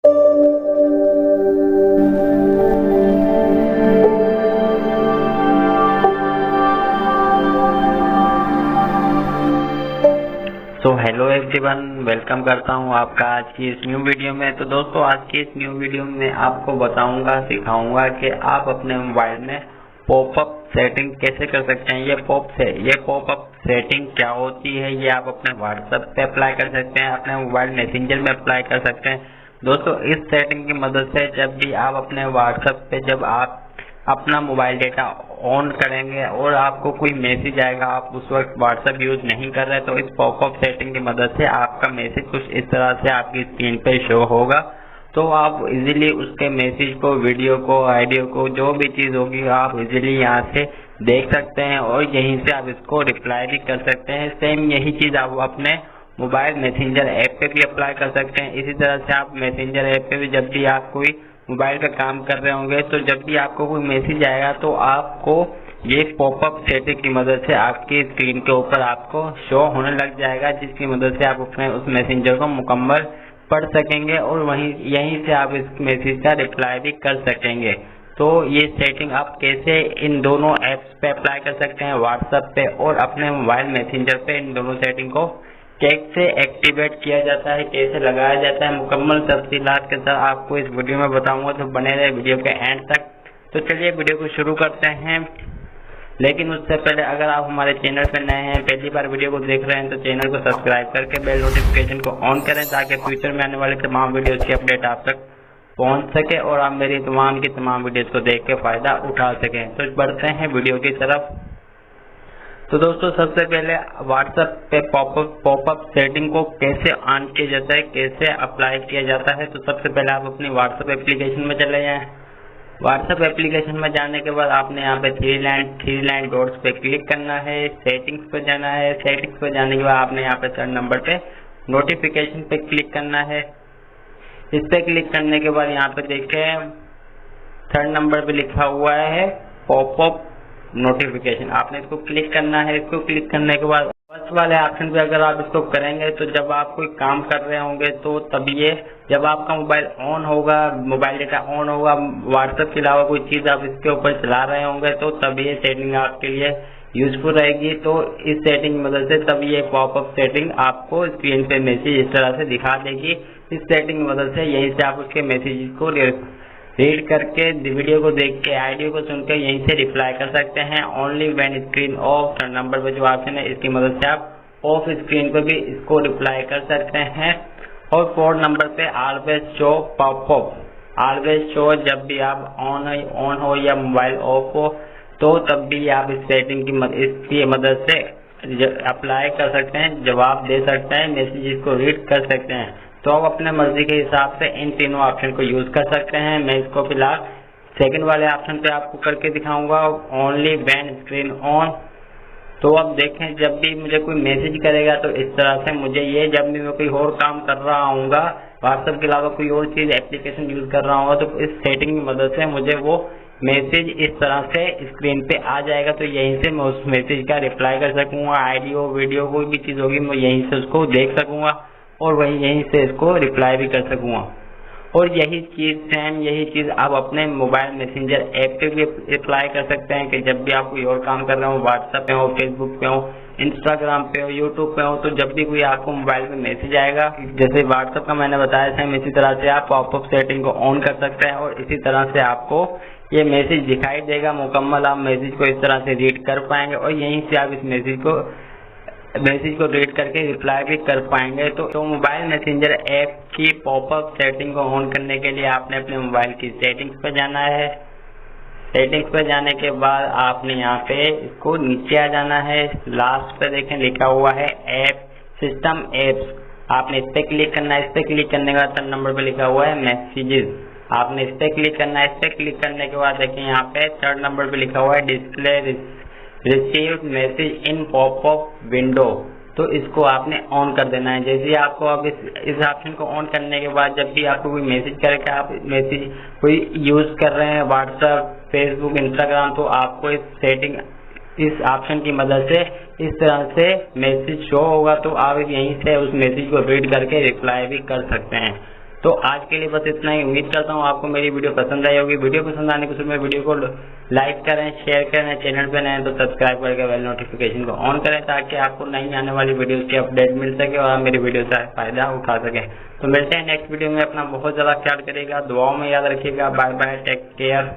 तो hello everyone, welcome करता हूं आपका आज की इस न्यू वीडियो में। तो दोस्तों, आज की इस न्यू वीडियो में आपको बताऊंगा, सिखाऊंगा कि आप अपने मोबाइल में पॉपअप सेटिंग कैसे कर सकते हैं। ये पॉपअप सेटिंग क्या होती है, ये आप अपने व्हाट्सएप पे अप्लाई कर सकते हैं, अपने मोबाइल मैसेंजर में अप्लाई कर सकते हैं। दोस्तों, इस सेटिंग की मदद से जब भी आप अपने व्हाट्सएप पे जब आप अपना मोबाइल डेटा ऑन करेंगे और आपको कोई मैसेज आएगा, आप उस वक्त व्हाट्सएप यूज नहीं कर रहे, तो इस पॉपअप सेटिंग की मदद से आपका मैसेज कुछ इस तरह से आपकी स्क्रीन पे शो होगा। तो आप इजीली उसके मैसेज को, वीडियो को, ऑडियो को, जो भी चीज होगी आप इजीली यहाँ से देख सकते हैं और यहीं से आप इसको रिप्लाई भी कर सकते हैं। सेम यही चीज आप अपने मोबाइल मैसेंजर ऐप पे भी अप्लाई कर सकते हैं। इसी तरह से आप मैसेंजर ऐप पे भी जब भी आप कोई मोबाइल का काम कर रहे होंगे, तो जब भी आपको कोई मैसेज आएगा तो आपको ये पॉपअप सेटिंग की मदद से आपकी स्क्रीन के ऊपर आपको शो होने लग जाएगा, जिसकी मदद से आप अपने उस मैसेंजर को मुकम्मल पढ़ सकेंगे और यहीं से आप इस मैसेज का रिप्लाई भी कर सकेंगे। तो ये सेटिंग आप कैसे इन दोनों ऐप्स पे अप्लाई कर सकते हैं, व्हाट्सएप पे और अपने मोबाइल मैसेंजर पे, इन दोनों सेटिंग को कैसे एक्टिवेट किया जाता है, कैसे लगाया जाता है, मुकम्मल तफसीलात के साथ आपको इस वीडियो में बताऊंगा। तो बने रहे वीडियो के एंड तक। तो चलिए वीडियो को शुरू करते हैं। लेकिन उससे पहले अगर आप हमारे चैनल पर नए हैं, पहली बार वीडियो को देख रहे हैं, तो चैनल को सब्सक्राइब करके बेल नोटिफिकेशन को ऑन करें, ताकि फ्यूचर में आने वाले तमाम वीडियोज की अपडेट आप तक पहुंच सके और आप मेरी तमाम की तमाम वीडियोज को देख के फायदा उठा सकें। तो बढ़ते हैं वीडियो की तरफ। तो दोस्तों, सबसे पहले व्हाट्सएप पे पॉपअप सेटिंग को कैसे ऑन किया जाता है, कैसे अप्लाई किया जाता है। तो सबसे पहले आप अपनी व्हाट्सएप एप्लीकेशन में चले जाएं। व्हाट्सएप एप्लीकेशन में जाने के बाद आपने यहाँ पे थ्री लाइन डॉट्स पे क्लिक करना है, सेटिंग्स पे जाना है। सेटिंग्स पे जाने के बाद आपने यहाँ पे थर्ड नंबर पे नोटिफिकेशन पे क्लिक करना है। इस पे क्लिक करने के बाद यहाँ पे देखें थर्ड नंबर पे लिखा हुआ है पॉपअप नोटिफिकेशन, आपने इसको क्लिक करना है। इसको क्लिक करने के बाद फर्स्ट वाले ऑप्शन पे अगर आप इसको करेंगे, तो जब आप कोई काम कर रहे होंगे तो तभी ये, जब आपका मोबाइल ऑन होगा, मोबाइल डेटा ऑन होगा, व्हाट्सएप के अलावा कोई चीज आप इसके ऊपर चला रहे होंगे, तो तभी ये सेटिंग आपके लिए यूजफुल रहेगी। तो इस सेटिंग की मदद से तभी ये पॉपअप सेटिंग आपको स्क्रीन पे मैसेज इस तरह से दिखा देगी। इस सेटिंग की मदद से यहीं से आप उसके मैसेज को रीड करके, वीडियो को देख के, ऑडियो को सुन के यहीं से रिप्लाई कर सकते हैं। Only when screen of, third number पे जो ऑप्शन है, इसकी मदद से आप ऑफ स्क्रीन पे भी इसको रिप्लाई कर सकते हैं। और फोर्थ नंबर पे always show popup, always show, जब भी आप ऑन हो या मोबाइल ऑफ हो, तो तब भी आप इस सेटिंग की मदद से अप्लाई कर सकते हैं, जवाब दे सकते हैं, मैसेजेस को रीड कर सकते हैं। तो आप अपने मर्जी के हिसाब से इन तीनों ऑप्शन को यूज कर सकते हैं। मैं इसको फिलहाल सेकंड वाले ऑप्शन पे आपको करके दिखाऊंगा, ओनली व्हेन स्क्रीन ऑन। तो अब देखें, जब भी मुझे कोई मैसेज करेगा तो इस तरह से मुझे ये, जब भी मैं कोई और काम कर रहा हूँगा, व्हाट्सएप के अलावा कोई और चीज एप्लीकेशन यूज कर रहा हूँगा, तो इस सेटिंग की मदद से मुझे वो मैसेज इस तरह से स्क्रीन पे आ जाएगा। तो यहीं से मैं उस मैसेज का रिप्लाई कर सकूंगा, ऑडियो, वीडियो, कोई भी चीज होगी मैं यहीं से उसको देख सकूंगा और वही यहीं से इसको रिप्लाई भी कर सकूंगा। और यही चीज आप अपने मोबाइल मैसेंजर ऐप पे भी अप्लाई कर सकते हैं, कि जब भी आप कोई और काम कर रहे हो, व्हाट्सएप पे हो, फेसबुक पे हो, इंस्टाग्राम पे हो, यूट्यूब पे हो, तो जब भी कोई आपको मोबाइल पे मैसेज आएगा, जैसे व्हाट्सएप का मैंने बताया था, इसी तरह से आप पॉपअप सेटिंग को ऑन कर सकते हैं और इसी तरह से आपको ये मैसेज दिखाई देगा मुकम्मल। आप मैसेज को इस तरह से रीड कर पाएंगे और यहीं से आप इस मैसेज को रीड करके रिप्लाई भी कर पाएंगे। तो मोबाइल मैसेंजर ऐप की पॉपअप सेटिंग को ऑन करने के लिए आपने अपने मोबाइल की सेटिंग्स पर जाना है। सेटिंग्स पर जाने के बाद आपने यहाँ पे इसको नीचे आ जाना है। लास्ट पे देखें लिखा हुआ है ऐप, सिस्टम एप्स, आपने इस पे क्लिक करना है। इस पे क्लिक करने के बाद थर्ड नंबर पे लिखा हुआ है मैसेजेस, आपने इस पे क्लिक करना है। इस पे क्लिक करने के बाद देखिए यहाँ पे थर्ड नंबर पे लिखा हुआ है डिस्प्ले रिसीव्ड मैसेज इन पॉपअप विंडो, तो इसको आपने ऑन कर देना है। जैसे आपको अब इस ऑप्शन को ऑन करने के बाद जब भी आपको कोई मैसेज करेगा, आप मैसेज कोई यूज कर रहे हैं व्हाट्सएप, फेसबुक, इंस्टाग्राम, तो आपको इस ऑप्शन की मदद से इस तरह से मैसेज शो होगा, तो आप यहीं से उस मैसेज को रीड करके रिप्लाई भी कर सकते हैं। तो आज के लिए बस इतना ही। उम्मीद करता हूँ आपको मेरी वीडियो पसंद आई होगी। वीडियो पसंद आने के समय वीडियो को लाइक करें, शेयर करें, चैनल पे नए तो सब्सक्राइब करके बेल नोटिफिकेशन को ऑन करें ताकि आपको नई आने वाली वीडियोस की अपडेट मिल सके और आप मेरी वीडियो से फायदा उठा सकें। तो मिलते हैं नेक्स्ट वीडियो में। अपना बहुत ज़्यादा ख्याल करिएगा, दुआओं में याद रखिएगा। Bye bye, take care.